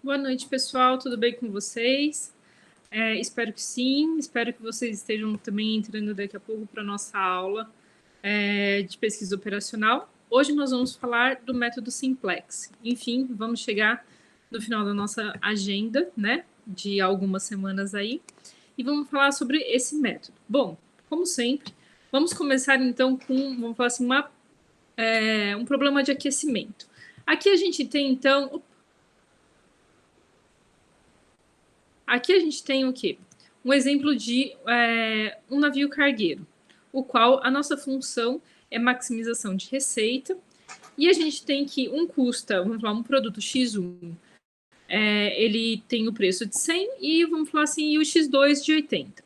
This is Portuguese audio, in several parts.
Boa noite, pessoal. Tudo bem com vocês? Espero que sim. Espero que vocês estejam também entrando daqui a pouco para a nossa aula de pesquisa operacional. Hoje nós vamos falar do método Simplex. Enfim, vamos chegar no final da nossa agenda, né, de algumas semanas aí, e vamos falar sobre esse método. Bom, como sempre, vamos começar então com, vamos falar assim, um problema de aquecimento. Aqui a gente tem, então, aqui a gente tem o quê? Um exemplo de um navio cargueiro, o qual a nossa função é maximização de receita, e a gente tem que custa, vamos falar, um produto X1, ele tem o preço de 100 e, vamos falar assim, e o X2 de 80.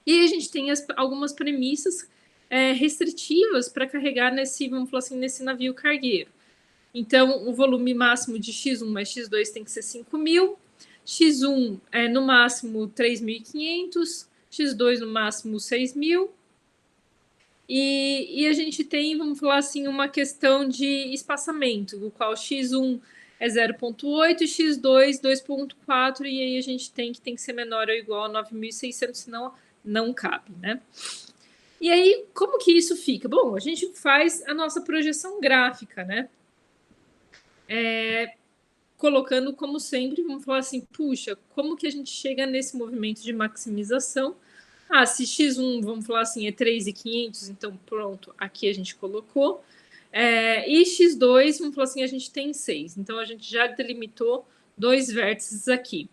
E a gente tem algumas premissas restritivas para carregar nesse, vamos falar assim, nesse navio cargueiro. Então, o volume máximo de X1 mais X2 tem que ser 5.000, X1 é no máximo 3.500, X2 no máximo 6.000. E a gente tem, vamos falar assim, uma questão de espaçamento, o qual X1 é 0,8, X2 2,4, e aí a gente tem que ser menor ou igual a 9.600, senão não cabe, né? E aí, como que isso fica? Bom, a gente faz a nossa projeção gráfica, né? Colocando como sempre, vamos falar assim, puxa, como que a gente chega nesse movimento de maximização? Se X1, vamos falar assim, é 3.500, então pronto, aqui a gente colocou. E X2, vamos falar assim, a gente tem 6, então a gente já delimitou 2 vértices aqui.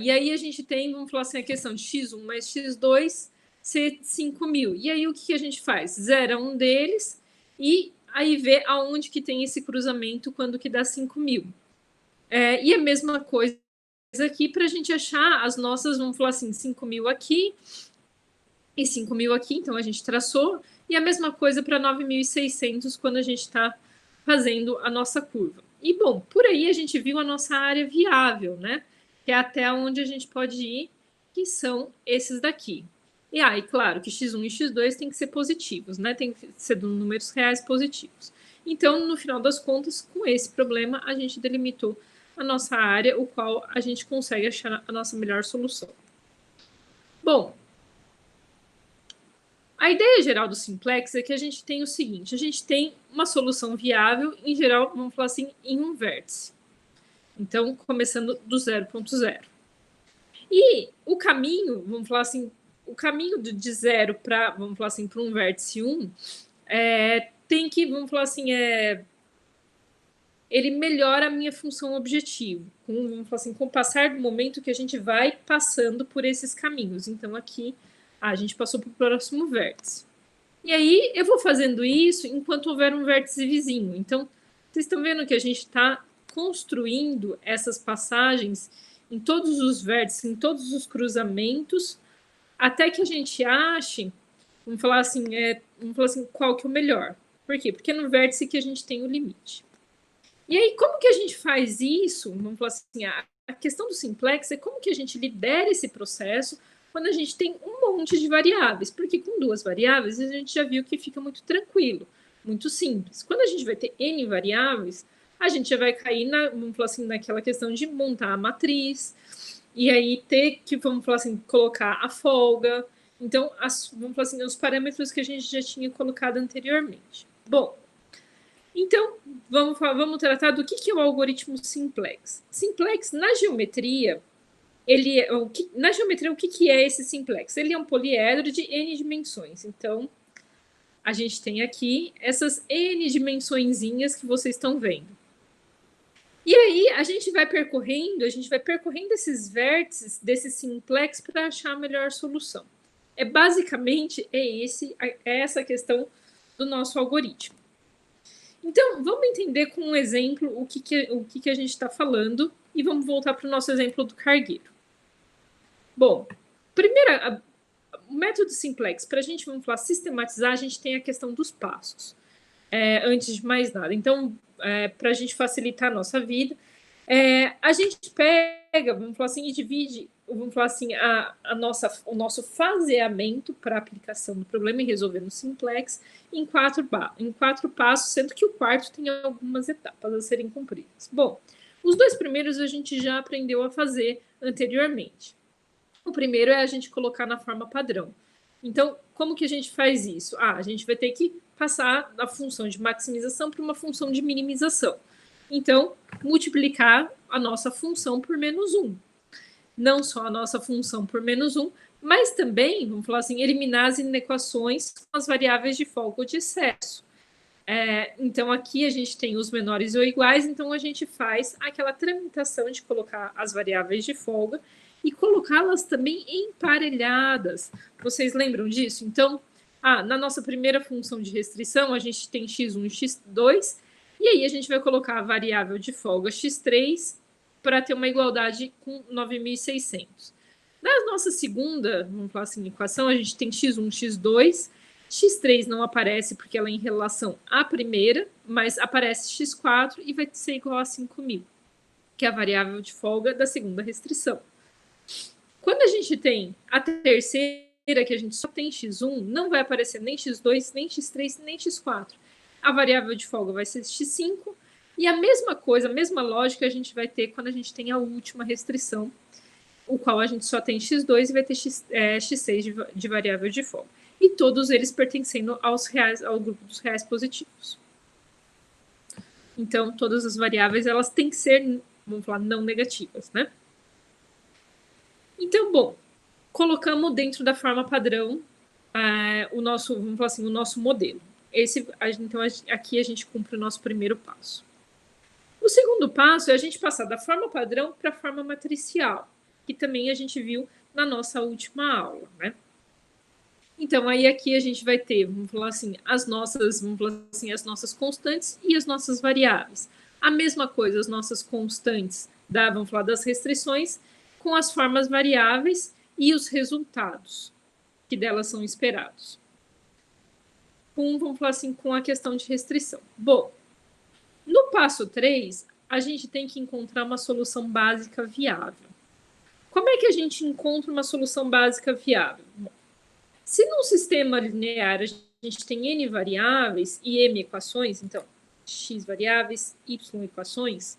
E aí a gente tem, vamos falar assim, a questão de X1 mais X2 ser 5.000. E aí o que a gente faz? Zera um deles e aí vê aonde que tem esse cruzamento quando que dá 5.000. E a mesma coisa aqui para a gente achar as nossas, vamos falar assim, 5.000 aqui e 5.000 aqui, então a gente traçou, e a mesma coisa para 9.600 quando a gente está fazendo a nossa curva. E, bom, por aí a gente viu a nossa área viável, né? Que é até onde a gente pode ir, que são esses daqui. E claro que X1 e X2 tem que ser positivos, né? Tem que ser de números reais positivos. Então, no final das contas, com esse problema, a gente delimitou a nossa área, o qual a gente consegue achar a nossa melhor solução. Bom, a ideia geral do Simplex é que a gente tem o seguinte, a gente tem uma solução viável, em geral, vamos falar assim, em um vértice. Então, começando do 0,0. E o caminho, vamos falar assim, o caminho de 0 para, vamos falar assim, para um vértice 1, tem que, vamos falar assim, ele melhora a minha função objetivo, vamos falar assim, com o passar do momento que a gente vai passando por esses caminhos. Então, aqui, a gente passou para o próximo vértice. E aí, eu vou fazendo isso enquanto houver um vértice vizinho. Então, vocês estão vendo que a gente está construindo essas passagens em todos os vértices, em todos os cruzamentos, até que a gente ache, vamos falar assim, qual que é o melhor. Por quê? Porque é no vértice que a gente tem o limite. E aí, como que a gente faz isso? Vamos falar assim, a questão do Simplex é como que a gente lidera esse processo quando a gente tem um monte de variáveis, porque com 2 variáveis a gente já viu que fica muito tranquilo, muito simples. Quando a gente vai ter N variáveis, a gente já vai cair vamos falar assim, naquela questão de montar a matriz, e aí ter que, vamos falar assim, colocar a folga. Então, vamos falar assim, os parâmetros que a gente já tinha colocado anteriormente. Bom, então, vamos tratar do que é o algoritmo Simplex. Simplex, na geometria, o que é esse Simplex? Ele é um poliedro de N dimensões. Então, a gente tem aqui essas N dimensõezinhas que vocês estão vendo. E aí, a gente vai percorrendo esses vértices desse Simplex para achar a melhor solução. Basicamente, essa questão do nosso algoritmo. Então, vamos entender com um exemplo o que a gente está falando e vamos voltar para o nosso exemplo do cargueiro. Bom, primeiro, o método Simplex, para a gente, vamos falar, sistematizar, a gente tem a questão dos passos, antes de mais nada. Então, para a gente facilitar a nossa vida, a gente pega, vamos falar assim, e divide, vamos falar assim, o nosso faseamento para a aplicação do problema e resolver no Simplex em 4 passos, sendo que o quarto tem algumas etapas a serem cumpridas. Bom, Os 2 primeiros a gente já aprendeu a fazer anteriormente. O primeiro é a gente colocar na forma padrão. Então, como que a gente faz isso? A gente vai ter que passar da função de maximização para uma função de minimização. Então, multiplicar a nossa função por menos 1. Não só a nossa função por menos 1, mas também, vamos falar assim, eliminar as inequações com as variáveis de folga ou de excesso. Então, aqui a gente tem os menores ou iguais, então a gente faz aquela tramitação de colocar as variáveis de folga e colocá-las também emparelhadas. Vocês lembram disso? Então, na nossa primeira função de restrição, a gente tem x1 e x2, e aí a gente vai colocar a variável de folga x3 para ter uma igualdade com 9.600. Na nossa segunda, vamos falar assim, equação, a gente tem x1, x2, x3 não aparece porque ela é em relação à primeira, mas aparece x4 e vai ser igual a 5.000, que é a variável de folga da segunda restrição. Quando a gente tem a terceira, que a gente só tem x1, não vai aparecer nem x2, nem x3, nem x4. A variável de folga vai ser x5, e a mesma coisa, a mesma lógica a gente vai ter quando a gente tem a última restrição, o qual a gente só tem x2 e vai ter x6 de variável de folga. E todos eles pertencendo ao grupo dos reais positivos. Então, todas as variáveis, elas têm que ser, vamos falar, não negativas, né? Então, bom, colocamos dentro da forma padrão o nosso, vamos falar assim, o nosso modelo. Então, aqui a gente cumpre o nosso primeiro passo. O segundo passo é a gente passar da forma padrão para a forma matricial, que também a gente viu na nossa última aula, né? Então, aí aqui a gente vai ter, vamos falar assim, as nossas constantes e as nossas variáveis. A mesma coisa, as nossas constantes, vamos falar das restrições, com as formas variáveis e os resultados que delas são esperados. Vamos falar assim, com a questão de restrição. Bom, no passo 3, a gente tem que encontrar uma solução básica viável. Como é que a gente encontra uma solução básica viável? Bom, se num sistema linear a gente tem n variáveis e m equações, então x variáveis, y equações,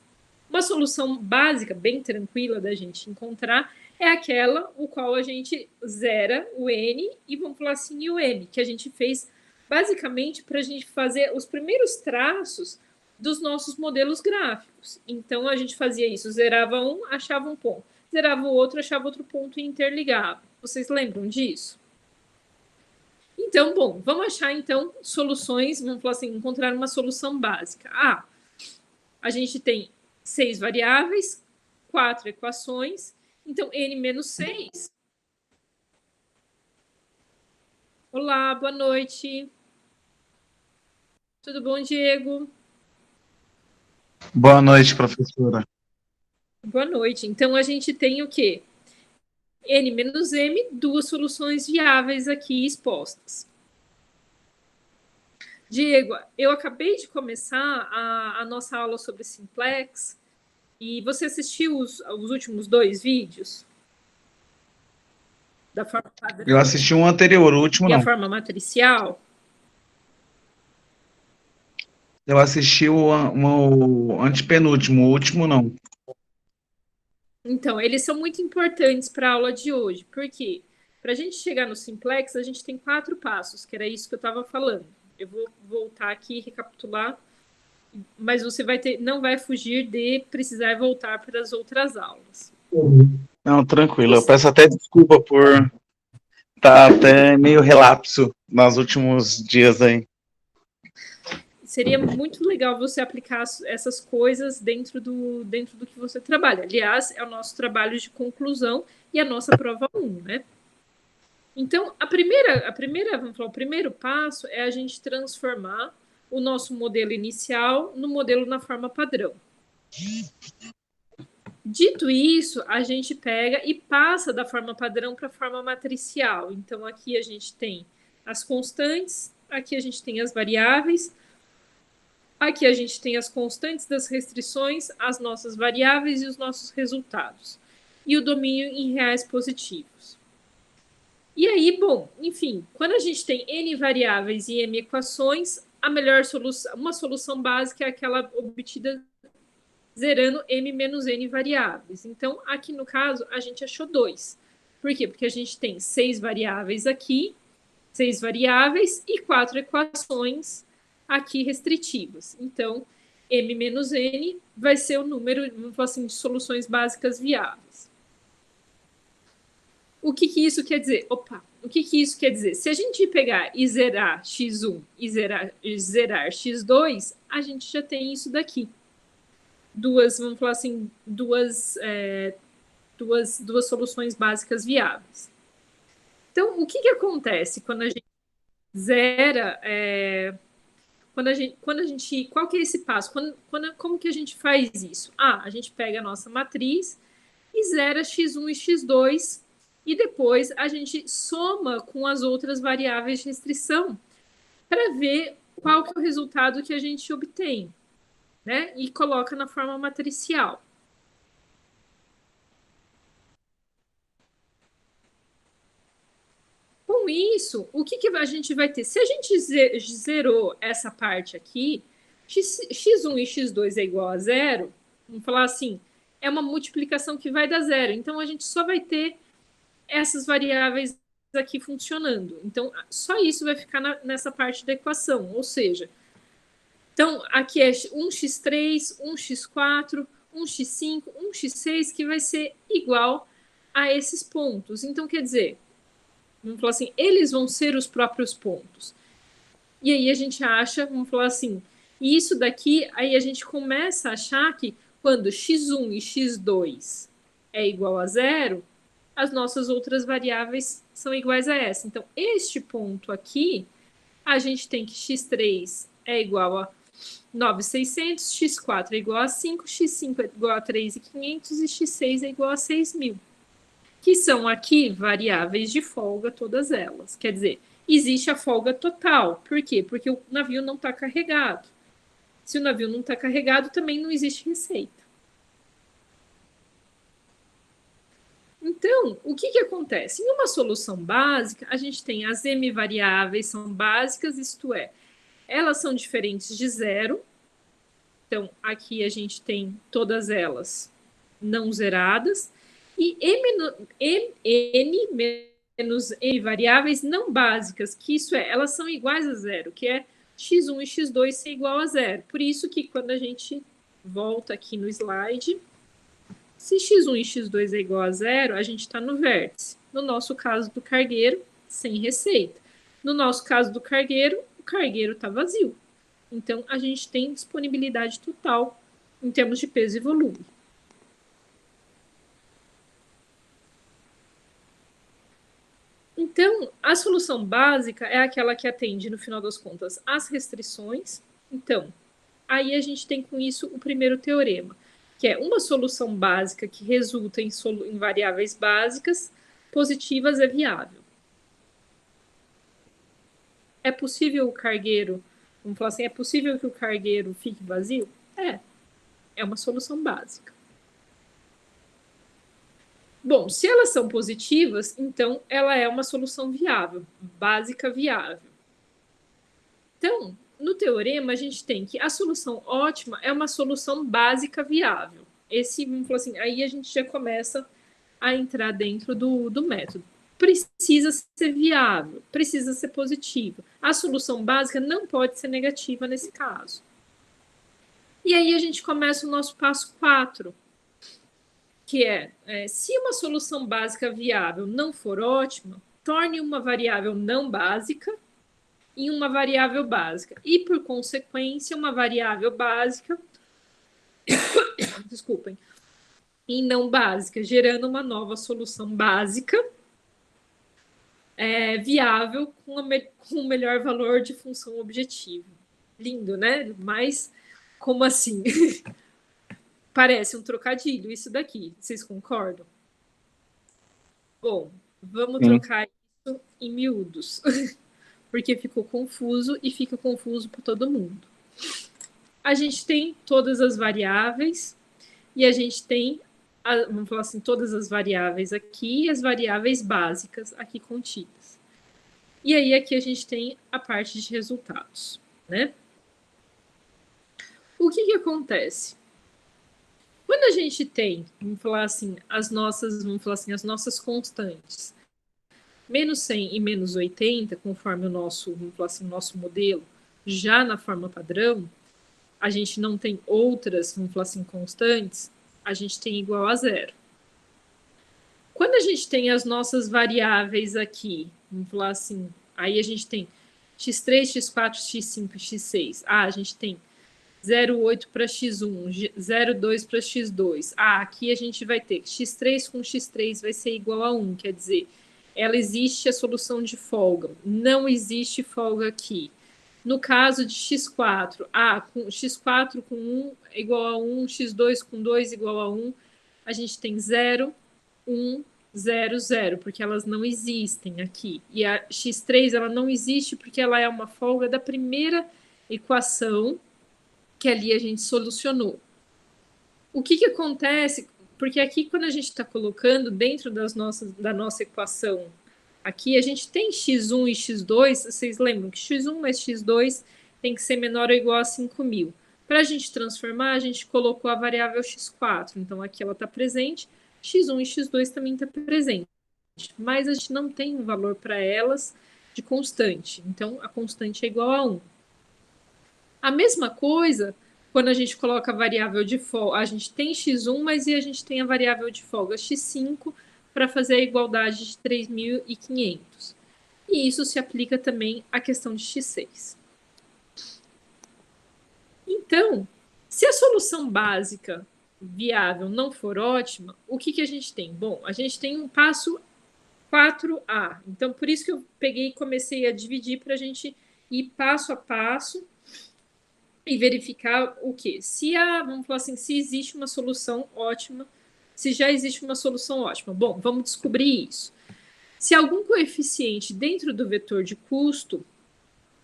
uma solução básica, bem tranquila da gente encontrar, é aquela o qual a gente zera o n e vamos falar assim, o m, que a gente fez basicamente para a gente fazer os primeiros traços dos nossos modelos gráficos. Então, a gente fazia isso, zerava um, achava um ponto, zerava o outro, achava outro ponto e interligava. Vocês lembram disso? Então, bom, vamos achar, então, soluções, vamos falar assim, encontrar uma solução básica. A gente tem 6 variáveis, 4 equações, então, n menos 6. Olá, boa noite. Tudo bom, Diego? Boa noite, professora. Boa noite. Então, a gente tem o quê? N menos m, 2 soluções viáveis aqui expostas. Diego, eu acabei de começar a nossa aula sobre simplex e você assistiu os últimos 2 vídeos? Da forma padrão? Eu assisti um anterior, o último e não. a forma matricial? Eu assisti o antepenúltimo, o último não. Então, eles são muito importantes para a aula de hoje. Por quê? Para a gente chegar no simplex, a gente tem 4 passos, que era isso que eu estava falando. Eu vou voltar aqui e recapitular, mas você não vai fugir de precisar voltar para as outras aulas. Não, tranquilo. Eu peço até desculpa por estar até meio relapso nos últimos dias aí. Seria muito legal você aplicar essas coisas dentro do que você trabalha. Aliás, é o nosso trabalho de conclusão e a nossa prova 1, né? Então, vamos falar, o primeiro passo é a gente transformar o nosso modelo inicial no modelo na forma padrão. Dito isso, a gente pega e passa da forma padrão para a forma matricial. Então, aqui a gente tem as constantes, aqui a gente tem as variáveis, aqui a gente tem as constantes das restrições, as nossas variáveis e os nossos resultados. E o domínio em reais positivos. E aí, bom, enfim, quando a gente tem n variáveis e m equações, a melhor solução, uma solução básica é aquela obtida zerando m menos n variáveis. Então, aqui no caso, a gente achou 2. Por quê? Porque a gente tem 6 variáveis aqui, 6 variáveis e 4 equações aqui restritivas. Então, m menos n vai ser o número, vamos falar assim, de soluções básicas viáveis. O que isso quer dizer? O que isso quer dizer? Se a gente pegar e zerar x1 e zerar x2, a gente já tem isso daqui. Vamos falar assim, duas soluções básicas viáveis. Então, o que acontece quando a gente zera? Qual que é esse passo? Como que a gente faz isso? A gente pega a nossa matriz e zera x1 e x2, e depois a gente soma com as outras variáveis de restrição para ver qual que é o resultado que a gente obtém, né? E coloca na forma matricial. Com isso, o que a gente vai ter? Se a gente zerou essa parte aqui, x1 e x2 é igual a zero, vamos falar assim, é uma multiplicação que vai dar zero. Então, a gente só vai ter essas variáveis aqui funcionando. Então, só isso vai ficar nessa parte da equação. Ou seja, então, aqui é 1x3, 1x4, 1x5, 1x6, que vai ser igual a esses pontos. Então, quer dizer, vamos falar assim, eles vão ser os próprios pontos. E aí a gente acha, vamos falar assim, e isso daqui, aí a gente começa a achar que quando x1 e x2 é igual a zero, as nossas outras variáveis são iguais a essa. Então, este ponto aqui, a gente tem que x3 é igual a 9.600, x4 é igual a 5, x5 é igual a 3.500 e x6 é igual a 6.000. Que são aqui variáveis de folga, todas elas. Quer dizer, existe a folga total. Por quê? Porque o navio não está carregado. Se o navio não está carregado, também não existe receita. Então, o que acontece? Em uma solução básica, a gente tem as m variáveis são básicas, isto é, elas são diferentes de zero. Então, aqui a gente tem todas elas não zeradas. E n menos n variáveis não básicas, que isso é, elas são iguais a zero, que é x1 e x2 ser igual a zero. Por isso que quando a gente volta aqui no slide, se x1 e x2 é igual a zero, a gente está no vértice. No nosso caso do cargueiro, sem receita. No nosso caso do cargueiro, o cargueiro está vazio. Então, a gente tem disponibilidade total em termos de peso e volume. Então, a solução básica é aquela que atende, no final das contas, as restrições. Então, aí a gente tem com isso o primeiro teorema, que é uma solução básica que resulta em variáveis básicas positivas é viável. É possível o cargueiro, vamos falar assim, é possível que o cargueiro fique vazio? É uma solução básica. Bom, se elas são positivas, então ela é uma solução viável, básica viável. Então, no teorema, a gente tem que a solução ótima é uma solução básica viável. Vamos falar assim, aí a gente já começa a entrar dentro do método. Precisa ser viável, precisa ser positiva. A solução básica não pode ser negativa nesse caso. E aí a gente começa o nosso passo 4, que se uma solução básica viável não for ótima, torne uma variável não básica em uma variável básica. E, por consequência, uma variável básica, desculpem, em não básica, gerando uma nova solução básica viável com o melhor valor de função objetivo. Lindo, né? Mas como assim? Parece um trocadilho isso daqui. Vocês concordam? Bom, vamos trocar isso em miúdos, porque ficou confuso e fica confuso para todo mundo. A gente tem todas as variáveis e a gente tem, vamos falar assim, todas as variáveis aqui e as variáveis básicas aqui contidas. E aí aqui a gente tem a parte de resultados, né? O que acontece? Quando a gente tem, vamos falar assim, as nossas constantes, menos 100 e menos 80, conforme o nosso, vamos falar assim, o nosso modelo, já na forma padrão, a gente não tem outras, vamos falar assim, constantes, a gente tem igual a zero. Quando a gente tem as nossas variáveis aqui, vamos falar assim, aí a gente tem x3, x4, x5, x6. A gente tem 0,8 para x1, 0,2 para x2. Aqui a gente vai ter x3 com x3 vai ser igual a 1, quer dizer, ela existe a solução de folga. Não existe folga aqui. No caso de x4, x4 com 1 é igual a 1, x2 com 2 igual a 1, a gente tem 0, 1, 0, 0, porque elas não existem aqui. E a x3 ela não existe porque ela é uma folga da primeira equação que ali a gente solucionou. O que acontece? Porque aqui, quando a gente está colocando dentro da nossa equação, aqui a gente tem x1 e x2, vocês lembram que x1 mais x2 tem que ser menor ou igual a 5.000. Para a gente transformar, a gente colocou a variável x4, então aqui ela está presente, x1 e x2 também está presente, mas a gente não tem um valor para elas de constante, então a constante é igual a 1. A mesma coisa quando a gente coloca a variável de folga. A gente tem x1, mas e a gente tem a variável de folga x5 para fazer a igualdade de 3.500. E isso se aplica também à questão de x6. Então, se a solução básica viável não for ótima, o que a gente tem? Bom, a gente tem um passo 4A. Então, por isso que eu peguei e comecei a dividir para a gente ir passo a passo e verificar o quê? Vamos falar assim, se existe uma solução ótima, se já existe uma solução ótima. Bom, vamos descobrir isso. Se algum coeficiente dentro do vetor de custo,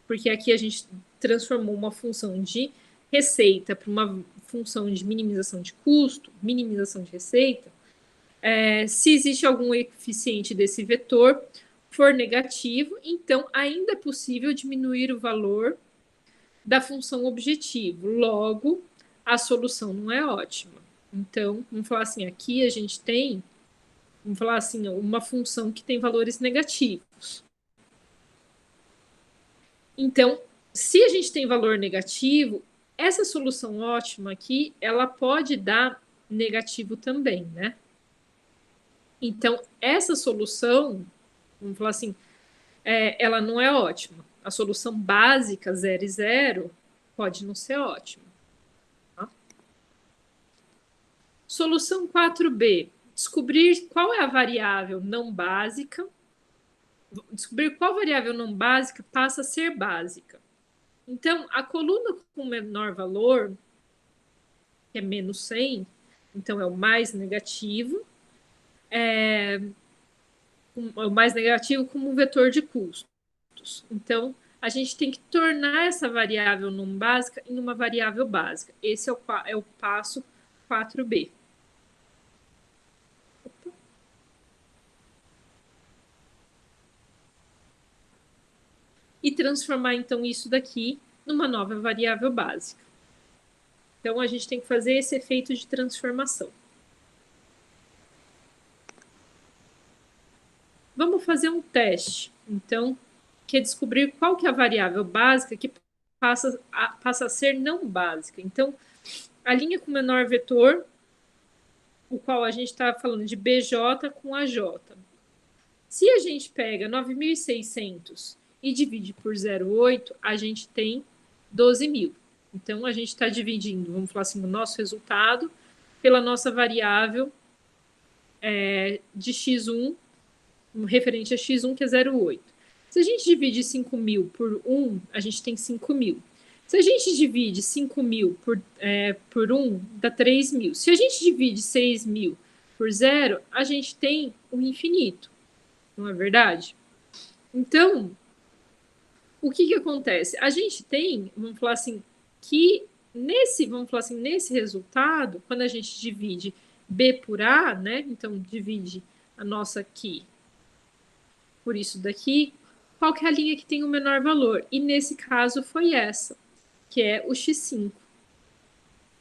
porque aqui a gente transformou uma função de receita para uma função de minimização de custo, minimização de receita, se existe algum coeficiente desse vetor for negativo, então ainda é possível diminuir o valor da função objetivo. Logo, a solução não é ótima. Então, vamos falar assim, aqui a gente tem, vamos falar assim, uma função que tem valores negativos. Então, se a gente tem valor negativo, essa solução ótima aqui, ela pode dar negativo também, né? Então, essa solução, vamos falar assim, ela não é ótima. A solução básica 0 e 0 pode não ser ótima. Solução 4B. Descobrir qual é a variável não básica. Descobrir qual variável não básica passa a ser básica. Então, a coluna com menor valor, que é menos 100, então é o mais negativo, o mais negativo como um vetor de custos. Então, a gente tem que tornar essa variável não básica em uma variável básica. Esse é o passo 4B. E transformar, então, isso daqui numa nova variável básica. Então, a gente tem que fazer esse efeito de transformação. Vamos fazer um teste, então, que é descobrir qual que é a variável básica que passa a ser não básica. Então, a linha com menor vetor, o qual a gente está falando de BJ com AJ. Se a gente pega 9.600 e divide por 0,8, a gente tem 12.000. Então, a gente está dividindo, vamos falar assim, o nosso resultado pela nossa variável de x1, referente a x1, que é 0,8. Se a gente divide 5.000 por 1, a gente tem 5.000. Se a gente divide 5.000 por 1, dá 3.000. Se a gente divide 6.000 por 0, a gente tem o infinito. Não é verdade? Então, o que acontece? A gente tem, vamos falar assim, que nesse resultado, quando a gente divide B por A, né? Então, divide a nossa aqui por isso daqui, qual que é a linha que tem o menor valor? E nesse caso foi essa, que é o x5.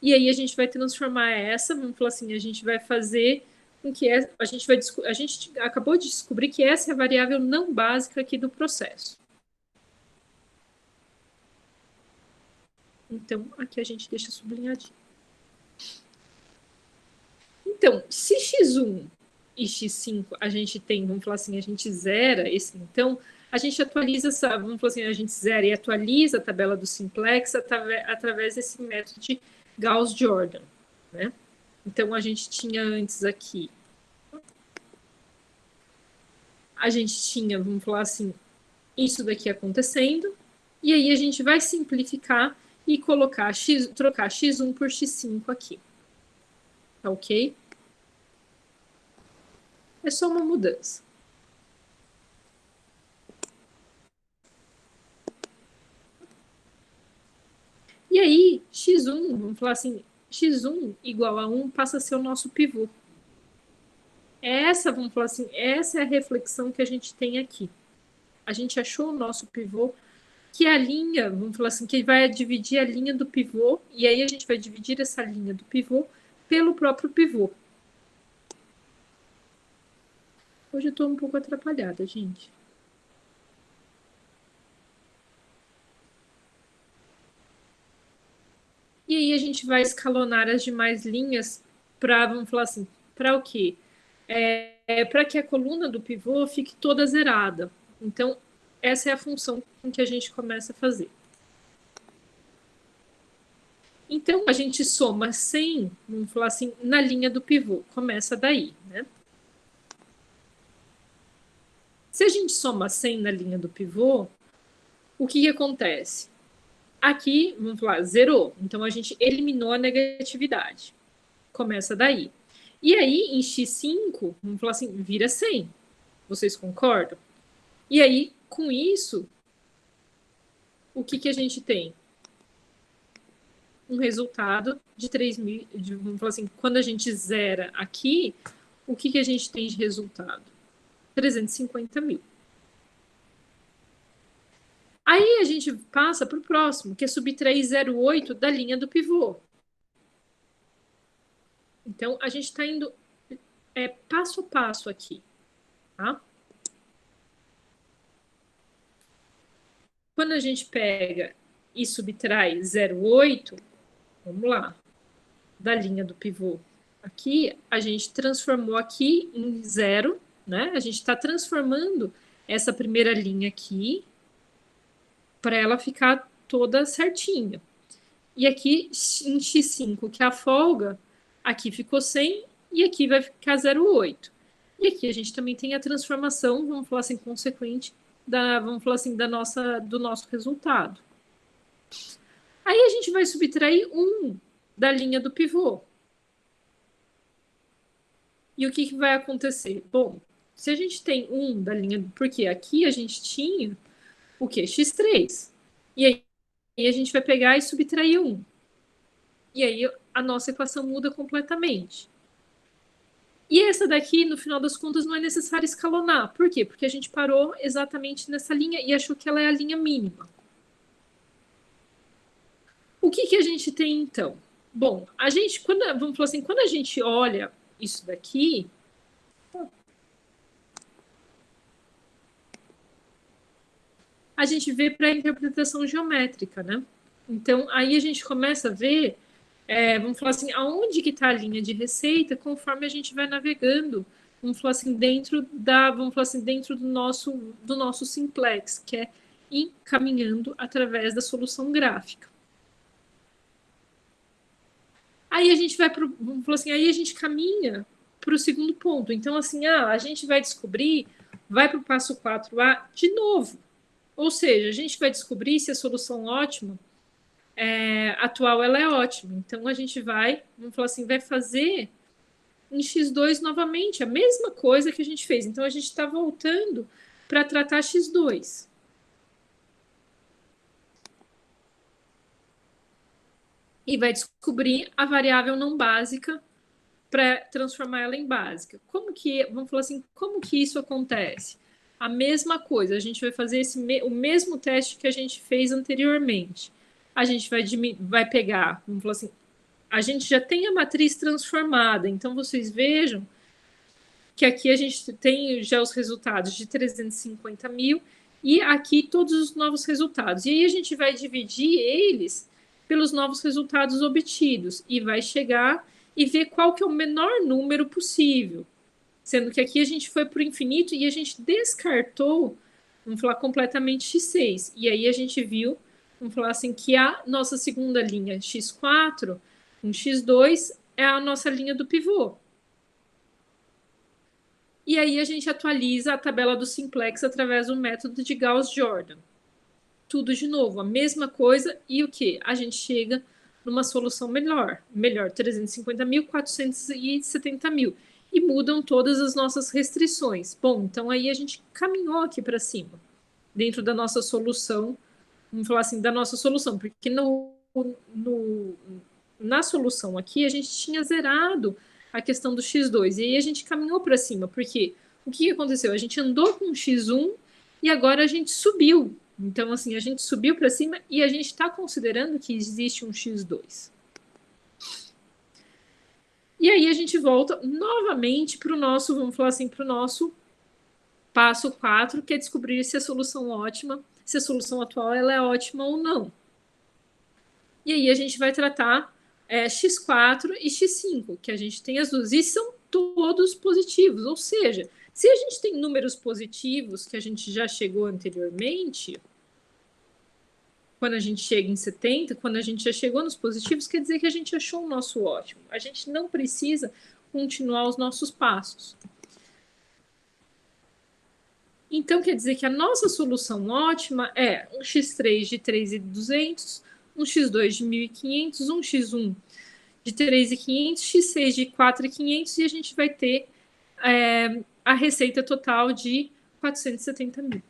E aí a gente vai transformar essa, vamos falar assim, a gente vai fazer com que a gente acabou de descobrir que essa é a variável não básica aqui do processo. Então, aqui a gente deixa sublinhadinho. Então, se x1 e x5 a gente tem, vamos falar assim, a gente zera esse, então, a gente atualiza essa, vamos falar assim, a gente zera e atualiza a tabela do simplex através desse método de Gauss-Jordan, né? Então, a gente tinha antes aqui, a gente tinha, vamos falar assim, isso daqui acontecendo, e aí a gente vai simplificar e colocar trocar x1 por x5 aqui. Tá ok? É só uma mudança. E aí, x1, vamos falar assim, x1 igual a 1 passa a ser o nosso pivô. Essa, vamos falar assim, essa é a reflexão que a gente tem aqui. A gente achou o nosso pivô, que é a linha, vamos falar assim, que vai dividir a linha do pivô, e aí a gente vai dividir essa linha do pivô pelo próprio pivô. Hoje eu estou um pouco atrapalhada, gente. E aí a gente vai escalonar as demais linhas para, vamos falar assim, para o quê? Para que a coluna do pivô fique toda zerada. Então, essa é a função com que a gente começa a fazer. Então, a gente soma 100, vamos falar assim, na linha do pivô. Começa daí, né? Se a gente soma 100 na linha do pivô, o que acontece? Aqui, vamos falar, zerou. Então, a gente eliminou a negatividade. Começa daí. E aí, em x5, vamos falar assim, vira 100. Vocês concordam? E aí, com isso, o que a gente tem? Um resultado de 3.000, vamos falar assim, quando a gente zera aqui, o que a gente tem de resultado? 350 mil. Aí a gente passa para o próximo, que é subtrair 0,8 da linha do pivô. Então, a gente está indo passo a passo aqui, tá? Quando a gente pega e subtrai 0,8, vamos lá, da linha do pivô. Aqui, a gente transformou aqui em zero, né? A gente está transformando essa primeira linha aqui para ela ficar toda certinha. E aqui, em x5, que é a folga, aqui ficou 100 e aqui vai ficar 0,8. E aqui a gente também tem a transformação, vamos falar assim, consequente vamos falar assim, do nosso resultado. Aí a gente vai subtrair 1 da linha do pivô. E o que vai acontecer? Bom, se a gente tem 1 da linha... Porque aqui a gente tinha o quê? x3. E aí a gente vai pegar e subtrair 1. E aí a nossa equação muda completamente. E essa daqui, no final das contas, não é necessário escalonar. Por quê? Porque a gente parou exatamente nessa linha e achou que ela é a linha mínima. O que a gente tem, então? Bom, a gente, vamos falar assim, quando a gente olha isso daqui, a gente vê para a interpretação geométrica, né? Então, aí a gente começa a ver, vamos falar assim, aonde que está a linha de receita conforme a gente vai navegando, vamos falar assim, dentro do nosso simplex, que é encaminhando através da solução gráfica. Aí a gente vai para, vamos falar assim, aí a gente caminha para o segundo ponto. Então, assim, a gente vai descobrir, vai para o passo 4A de novo. Ou seja, a gente vai descobrir se a solução ótima atual ela é ótima. Então a gente vai, vamos falar assim, vai fazer em x2 novamente a mesma coisa que a gente fez. Então a gente está voltando para tratar x2. E vai descobrir a variável não básica para transformar ela em básica. Vamos falar assim, como que isso acontece? A mesma coisa, a gente vai fazer o mesmo teste que a gente fez anteriormente. A gente vai pegar, vamos falar assim, a gente já tem a matriz transformada. Então, vocês vejam que aqui a gente tem já os resultados de 350 mil e aqui todos os novos resultados. E aí a gente vai dividir eles pelos novos resultados obtidos e vai chegar e ver qual que é o menor número possível. Sendo que aqui a gente foi para o infinito e a gente descartou, vamos falar, completamente x6. E aí a gente viu, vamos falar assim, que a nossa segunda linha x4 com x2 é a nossa linha do pivô. E aí a gente atualiza a tabela do simplex através do método de Gauss-Jordan. Tudo de novo, a mesma coisa, e o que? A gente chega numa solução melhor, 350 mil, 470 mil, e mudam todas as nossas restrições. Bom, então aí a gente caminhou aqui para cima, dentro da nossa solução, vamos falar assim, da nossa solução, porque na solução aqui a gente tinha zerado a questão do x2, e aí a gente caminhou para cima, porque o que aconteceu? A gente andou com x1 e agora a gente subiu. Então, assim, a gente subiu para cima e a gente está considerando que existe um x2. E aí a gente volta novamente para o nosso, vamos falar assim, para o nosso passo 4, que é descobrir se a solução ótima, se a solução atual ela é ótima ou não. E aí a gente vai tratar x4 e x5, que a gente tem as duas, e são todos positivos, ou seja, se a gente tem números positivos, que a gente já chegou anteriormente, quando a gente chega em 70, quando a gente já chegou nos positivos, quer dizer que a gente achou o nosso ótimo. A gente não precisa continuar os nossos passos. Então, quer dizer que a nossa solução ótima é um x3 de 3.200, um x2 de 1.500, um x1 de 3.500, x6 de 4.500 e a gente vai ter a receita total de 470 mil.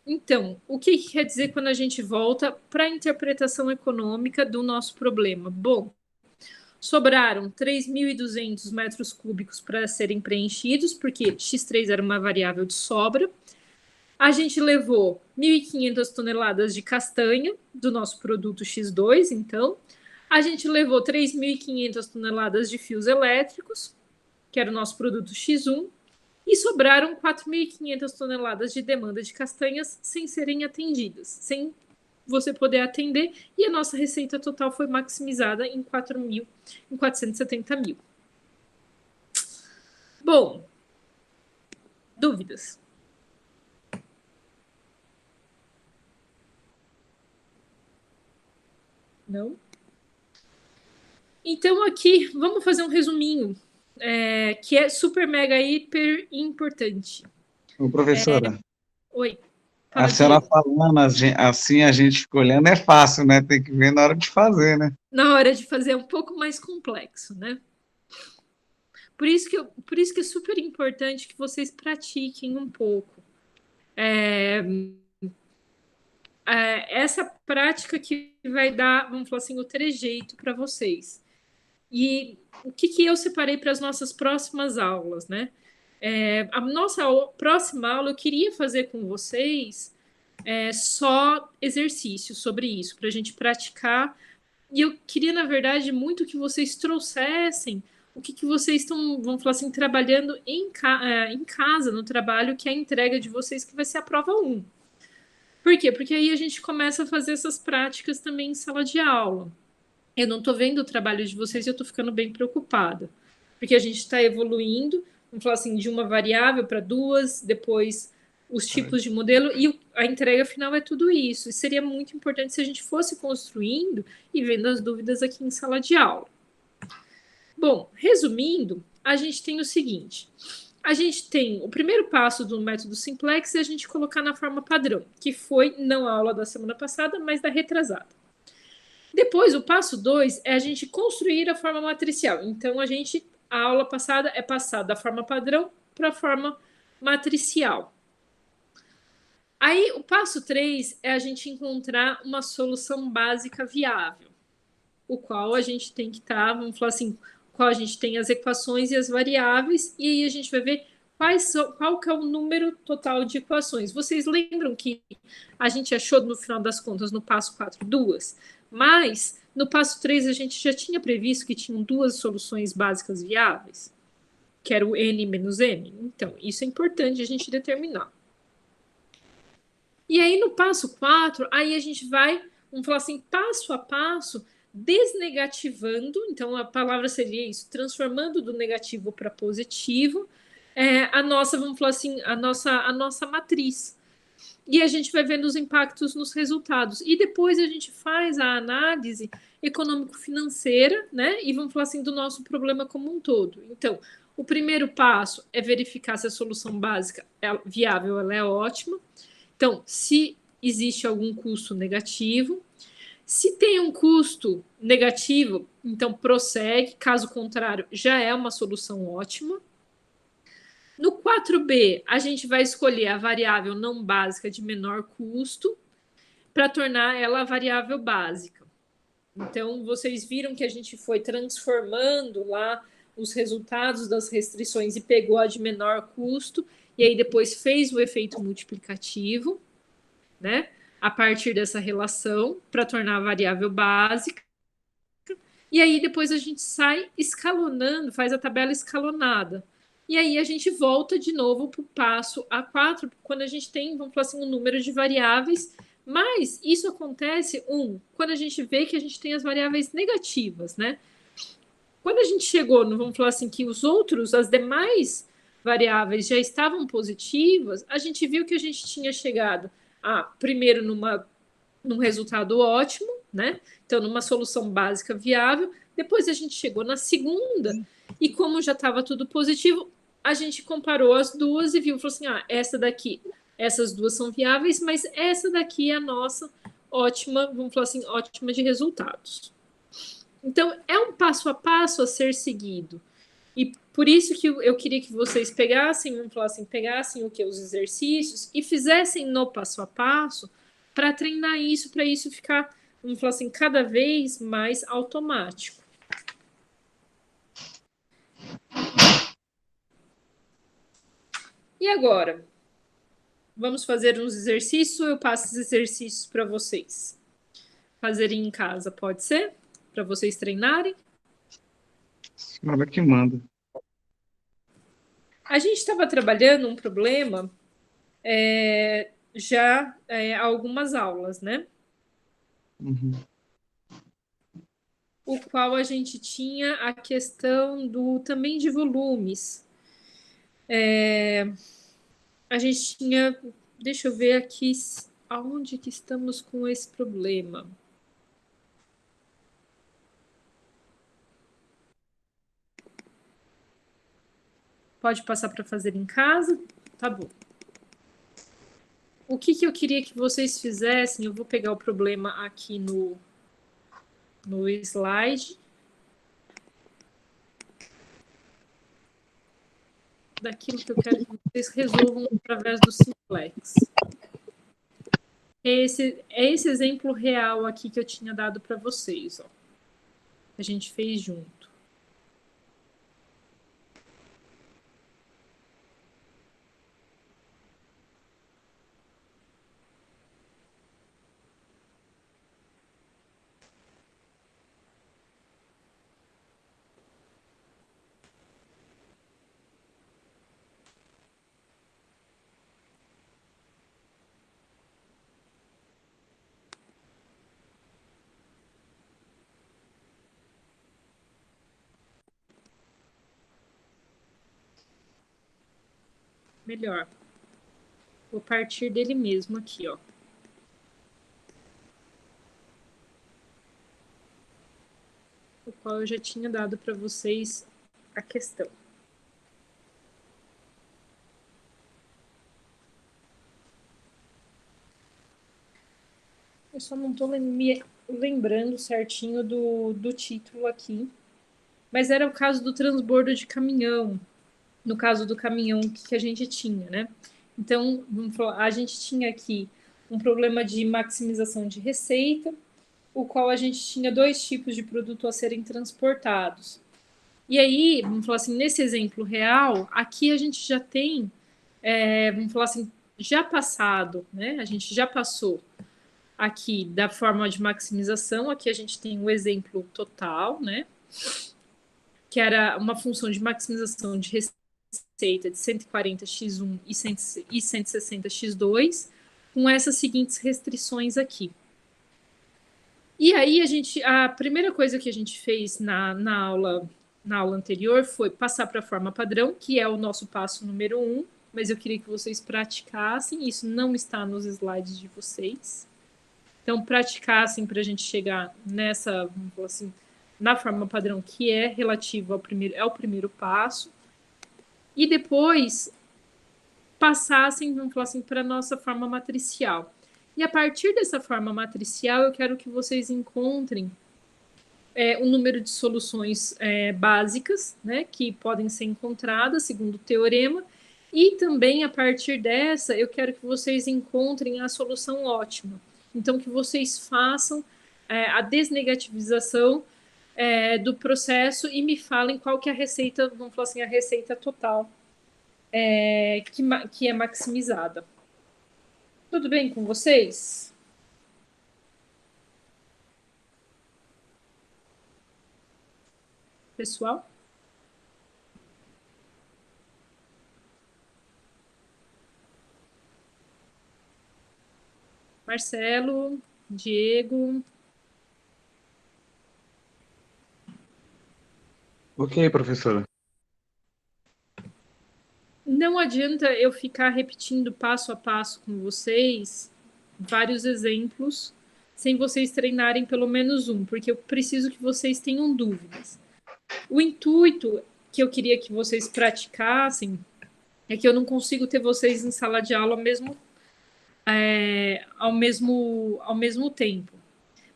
Então, o que quer dizer quando a gente volta para a interpretação econômica do nosso problema? Bom, sobraram 3.200 metros cúbicos para serem preenchidos, porque x3 era uma variável de sobra. A gente levou 1.500 toneladas de castanha do nosso produto x2, então. A gente levou 3.500 toneladas de fios elétricos, que era o nosso produto x1. E sobraram 4.500 toneladas de demanda de castanhas sem serem atendidas, sem você poder atender, e a nossa receita total foi maximizada em 470 mil. Bom, dúvidas? Não? Então aqui, vamos fazer um resuminho, que é super, mega, hiper importante. Ô, professora, Oi. a senhora falando assim, a gente fica olhando, é fácil, né? Tem que ver na hora de fazer, né? Na hora de fazer é um pouco mais complexo, né? Por isso que é super importante que vocês pratiquem um pouco. Essa prática que vai dar, vamos falar assim, o trejeito para vocês. E o que eu separei para as nossas próximas aulas, né? A nossa próxima aula eu queria fazer com vocês só exercício sobre isso, para a gente praticar. E eu queria, na verdade, muito que vocês trouxessem o que vocês estão, vamos falar assim, trabalhando em casa, no trabalho, que é a entrega de vocês, que vai ser a prova 1. Por quê? Porque aí a gente começa a fazer essas práticas também em sala de aula. Eu não estou vendo o trabalho de vocês e eu estou ficando bem preocupada. Porque a gente está evoluindo, vamos falar assim, de uma variável para duas, depois os tipos de modelo, e a entrega final é tudo isso. E seria muito importante se a gente fosse construindo e vendo as dúvidas aqui em sala de aula. Bom, resumindo, a gente tem o seguinte. A gente tem o primeiro passo do método simplex é a gente colocar na forma padrão, que foi não a aula da semana passada, mas da retrasada. Depois, o passo 2 é a gente construir a forma matricial. Então, a aula passada é passar da forma padrão para a forma matricial. Aí, o passo 3 é a gente encontrar uma solução básica viável, o qual a gente tem que estar, vamos falar assim, qual a gente tem as equações e as variáveis, e aí a gente vai ver qual que é o número total de equações? Vocês lembram que a gente achou, no final das contas, no passo 4, duas, mas no passo 3 a gente já tinha previsto que tinham duas soluções básicas viáveis, que era o n menos m. Então, isso é importante a gente determinar. E aí, no passo 4, aí a gente vai, vamos falar assim, passo a passo, desnegativando, então a palavra seria isso, transformando do negativo para positivo, a nossa, vamos falar assim, a nossa matriz. E a gente vai vendo os impactos nos resultados. E depois a gente faz a análise econômico-financeira, né? E vamos falar assim do nosso problema como um todo. Então, o primeiro passo é verificar se a solução básica é viável, ela é ótima. Então, se existe algum custo negativo. Se tem um custo negativo, então prossegue, caso contrário, já é uma solução ótima. No 4B, a gente vai escolher a variável não básica de menor custo para tornar ela a variável básica. Então, vocês viram que a gente foi transformando lá os resultados das restrições e pegou a de menor custo, e aí depois fez o efeito multiplicativo, né? A partir dessa relação, para tornar a variável básica. E aí depois a gente sai escalonando, faz a tabela escalonada. E aí a gente volta de novo para o passo A4, quando a gente tem, vamos falar assim, um número de variáveis, mas isso acontece, quando a gente vê que a gente tem as variáveis negativas, né? Quando a gente chegou, vamos falar assim, que as demais variáveis já estavam positivas, a gente viu que a gente tinha chegado primeiro num resultado ótimo, né? Então, numa solução básica viável. Depois a gente chegou na segunda, e como já estava tudo positivo, a gente comparou as duas e viu, falou assim: essas duas são viáveis, mas essa daqui é a nossa ótima, vamos falar assim, ótima de resultados. Então, é um passo a passo a ser seguido. E por isso que eu queria que vocês pegassem, vamos falar assim, pegassem os exercícios e fizessem no passo a passo para treinar isso, para isso ficar, vamos falar assim, cada vez mais automático. E agora? Vamos fazer uns exercícios ou eu passo esses exercícios para vocês? Fazerem em casa, pode ser? Para vocês treinarem? Senhora que manda. A gente estava trabalhando um problema já há algumas aulas, né? Uhum. O qual a gente tinha a questão também de volumes. A gente tinha, deixa eu ver aqui aonde que estamos com esse problema. Pode passar para fazer em casa? Tá bom. O que eu queria que vocês fizessem, eu vou pegar o problema aqui no slide. Daquilo que eu quero que vocês resolvam através do Simplex. É esse exemplo real aqui que eu tinha dado para vocês, ó. A gente fez junto. Melhor. Vou partir dele mesmo aqui, ó. O qual eu já tinha dado para vocês a questão. Eu só não estou me lembrando certinho do título aqui. Mas era o caso do transbordo de caminhão. No caso do caminhão que a gente tinha, né? Então, a gente tinha aqui um problema de maximização de receita, o qual a gente tinha dois tipos de produto a serem transportados. E aí, vamos falar assim, nesse exemplo real, aqui a gente já tem, vamos falar assim, já passado, né? A gente já passou aqui da forma de maximização, aqui a gente tem o exemplo total, né? Que era uma função de maximização de receita de 140x1 e 160x2, com essas seguintes restrições aqui. E aí a primeira coisa que a gente fez na aula anterior foi passar para a forma padrão, que é o nosso passo número 1, mas eu queria que vocês praticassem, isso não está nos slides de vocês. Então, praticassem para a gente chegar nessa, vamos falar assim, na forma padrão, que é relativo ao primeiro passo. E depois passassem, vamos falar assim, para a nossa forma matricial. E a partir dessa forma matricial, eu quero que vocês encontrem o número de soluções básicas, né, que podem ser encontradas segundo o teorema, e também a partir dessa eu quero que vocês encontrem a solução ótima. Então que vocês façam a desnegativização do processo e me falem qual que é a receita, vamos falar assim, a receita total que é maximizada. Tudo bem com vocês? Pessoal? Marcelo, Diego. Ok, professora. Não adianta eu ficar repetindo passo a passo com vocês vários exemplos sem vocês treinarem pelo menos um, porque eu preciso que vocês tenham dúvidas. O intuito que eu queria que vocês praticassem é que eu não consigo ter vocês em sala de aula ao mesmo tempo.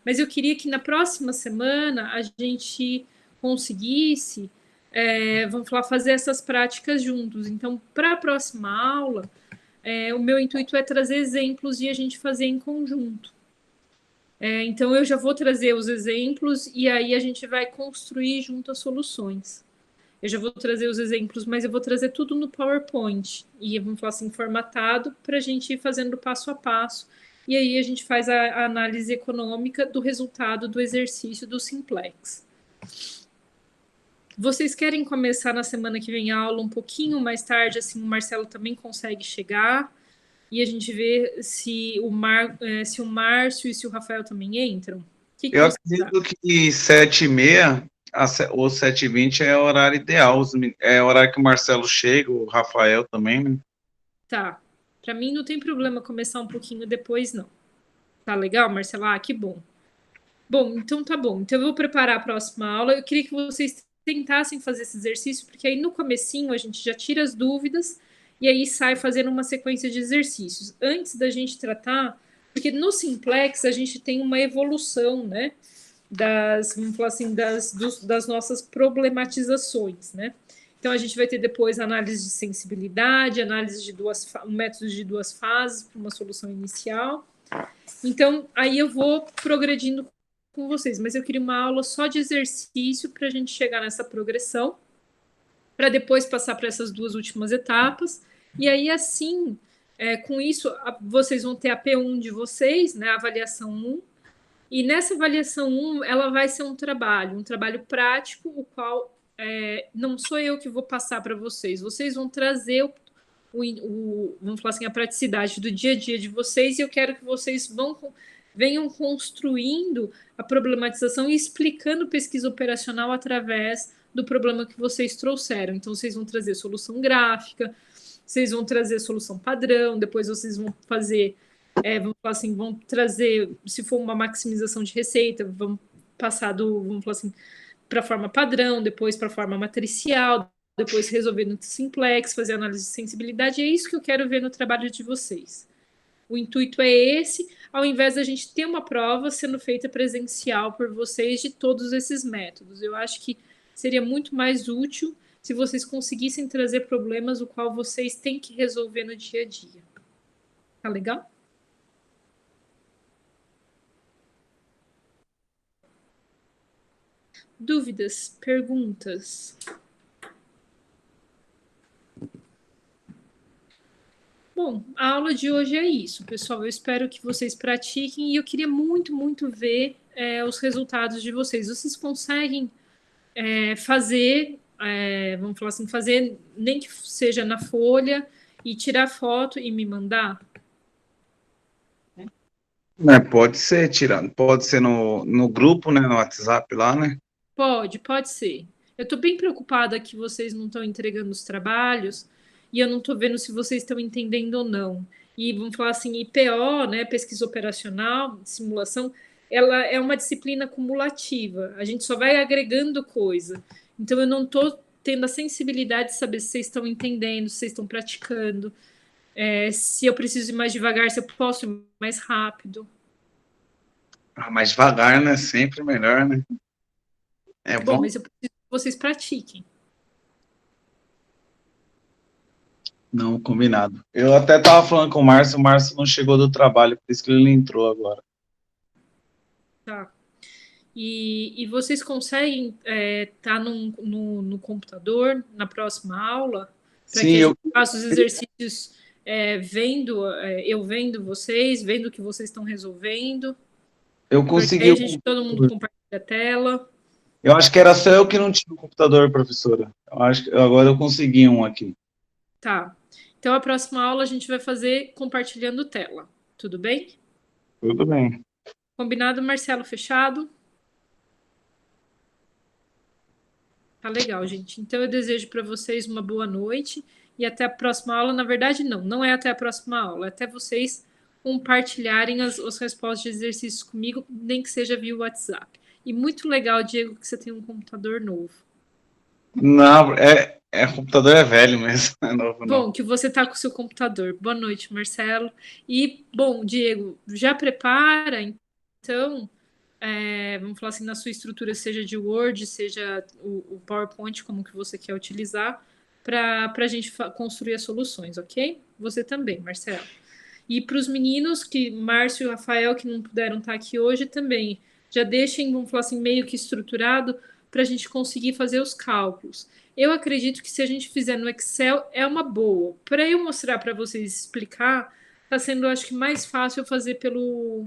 Mas eu queria que na próxima semana a gente conseguisse, vamos falar, fazer essas práticas juntos. Então, para a próxima aula, o meu intuito é trazer exemplos e a gente fazer em conjunto. Então, eu já vou trazer os exemplos e aí a gente vai construir junto as soluções. Eu já vou trazer os exemplos, mas eu vou trazer tudo no PowerPoint. E vamos falar assim, formatado, para a gente ir fazendo passo a passo. E aí a gente faz a análise econômica do resultado do exercício do Simplex. Vocês querem começar na semana que vem a aula um pouquinho mais tarde, assim o Marcelo também consegue chegar, e a gente vê se se o Márcio e se o Rafael também entram? O que Eu vocês acham? acredito que 7h30 ou 7h20 é o horário ideal. É o horário que o Marcelo chega, o Rafael também, né? Tá. Para mim não tem problema começar um pouquinho depois, não. Tá legal, Marcelo? Ah, que bom. Bom, então tá bom. Então eu vou preparar a próxima aula. Eu queria que vocês tentassem fazer esse exercício, porque aí no comecinho a gente já tira as dúvidas e aí sai fazendo uma sequência de exercícios. Antes da gente tratar, porque no Simplex a gente tem uma evolução, né? Vamos falar assim, das nossas problematizações, né? Então a gente vai ter depois análise de sensibilidade, análise de métodos de duas fases para uma solução inicial. Então, aí eu vou progredindo com vocês, mas eu queria uma aula só de exercício para a gente chegar nessa progressão, para depois passar para essas duas últimas etapas. E aí, assim, com isso, vocês vão ter a P1 de vocês, né, a avaliação 1, e nessa avaliação 1, ela vai ser um trabalho prático, o qual não sou eu que vou passar para vocês, vocês vão trazer vamos falar assim, a praticidade do dia a dia de vocês, e eu quero que vocês venham construindo a problematização e explicando pesquisa operacional através do problema que vocês trouxeram. Então, vocês vão trazer solução gráfica, vocês vão trazer solução padrão, depois vocês vão fazer, vamos falar assim, vão trazer, se for uma maximização de receita, vamos passar vamos falar assim, para a forma padrão, depois para a forma matricial, depois resolver no simplex, fazer análise de sensibilidade. É isso que eu quero ver no trabalho de vocês. O intuito é esse, ao invés da gente ter uma prova sendo feita presencial por vocês de todos esses métodos. Eu acho que seria muito mais útil se vocês conseguissem trazer problemas o qual vocês têm que resolver no dia a dia. Tá legal? Dúvidas, perguntas? Bom, a aula de hoje é isso, pessoal. Eu espero que vocês pratiquem e eu queria muito, muito ver os resultados de vocês. Vocês conseguem fazer, vamos falar assim, fazer nem que seja na folha e tirar foto e me mandar? Pode ser tirando, pode ser no grupo, né, no WhatsApp lá, né? Pode ser. Eu estou bem preocupada que vocês não estão entregando os trabalhos e eu não estou vendo se vocês estão entendendo ou não. E vamos falar assim, IPO, né, pesquisa operacional, simulação, ela é uma disciplina cumulativa. A gente só vai agregando coisa. Então eu não estou tendo a sensibilidade de saber se vocês estão entendendo, se vocês estão praticando, se eu preciso ir mais devagar, se eu posso ir mais rápido. Mais devagar, né? Sempre melhor, né? É Bom, bom? mas eu preciso que vocês pratiquem. Não, combinado. Eu até tava falando com o Márcio não chegou do trabalho, por isso que ele entrou agora. Tá. E vocês conseguem estar no computador na próxima aula para que Sim, a gente eu, faça os exercícios eu vendo vocês, vendo o que vocês estão resolvendo, eu porque consegui aí a o gente todo mundo computador. compartilha a tela. Eu acho que era só eu que não tinha o computador, professora. Eu acho que agora eu consegui um aqui. Tá. Então a próxima aula a gente vai fazer compartilhando tela. Tudo bem? Tudo bem. Combinado, Marcelo? Fechado? Tá legal, gente. Então eu desejo para vocês uma boa noite e até a próxima aula. Na verdade, não é até a próxima aula, é até vocês compartilharem as respostas de exercícios comigo, nem que seja via WhatsApp. E muito legal, Diego, que você tem um computador novo. Não, computador é velho mesmo, não é novo não. Bom, que você tá com o seu computador. Boa noite, Marcelo. E, bom, Diego, já prepara, então, vamos falar assim, na sua estrutura, seja de Word, seja o PowerPoint, como que você quer utilizar, para a gente construir as soluções, ok? Você também, Marcelo. E para os meninos, que Márcio e Rafael, que não puderam estar aqui hoje, também, já deixem, vamos falar assim, meio que estruturado para a gente conseguir fazer os cálculos. Eu acredito que se a gente fizer no Excel, é uma boa. Para eu mostrar para vocês explicar, está sendo, acho que, mais fácil fazer pelo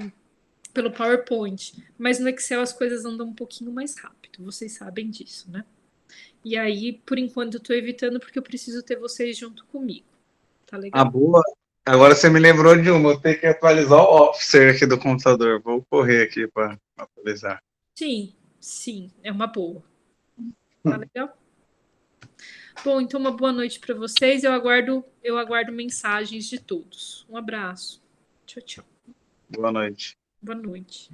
PowerPoint, mas no Excel as coisas andam um pouquinho mais rápido, vocês sabem disso, né? E aí, por enquanto, eu estou evitando porque eu preciso ter vocês junto comigo, tá A legal? boa. Agora você me lembrou de uma, eu tenho que atualizar o Officer aqui do computador. Vou correr aqui para atualizar. Sim, é uma boa, tá legal? Bom, então uma boa noite para vocês. Eu aguardo mensagens de todos. Um abraço. Tchau, tchau. Boa noite. Boa noite.